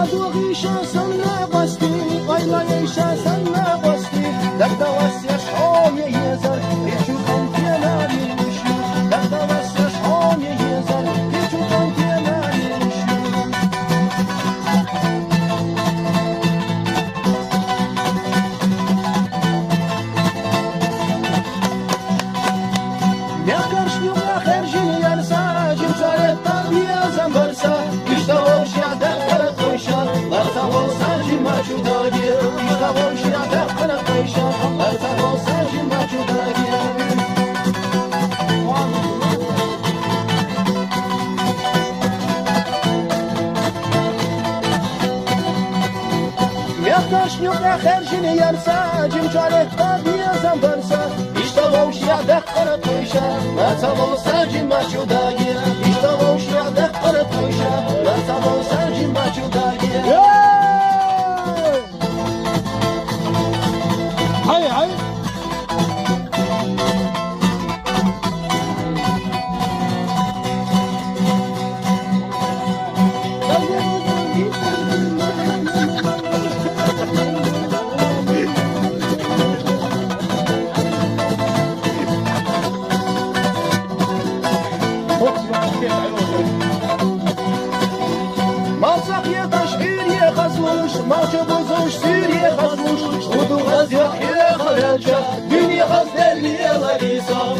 دوغی شاسم نبستی قایلای شاسم نبستی در دوستی شام یزر هیچو کم تیاناریشی در دوستی شام یزر هیچو کم تیاناریشی نکرش نیو نخرجی یرسا جمزارت بیازم برسا iştahım şiyadak kara koyşa Larta olsa cima çudagi İştahım şiyadak kara koyşa Larta olsa cima çudagi Yaktaş yok ya herjini yersa Cimcalet kabiyazam varsa İştahım şiyadak kara koyşa Larta olsa cima çudagi İştahım şiyadak kara koyşa Larta olsa cima çudagi Hay hay Malsakye taşhiriye kazmış, malca bozmuş, sürüye kazmış. Udu gaz yakıya harca, dünya gaz derliye larisa.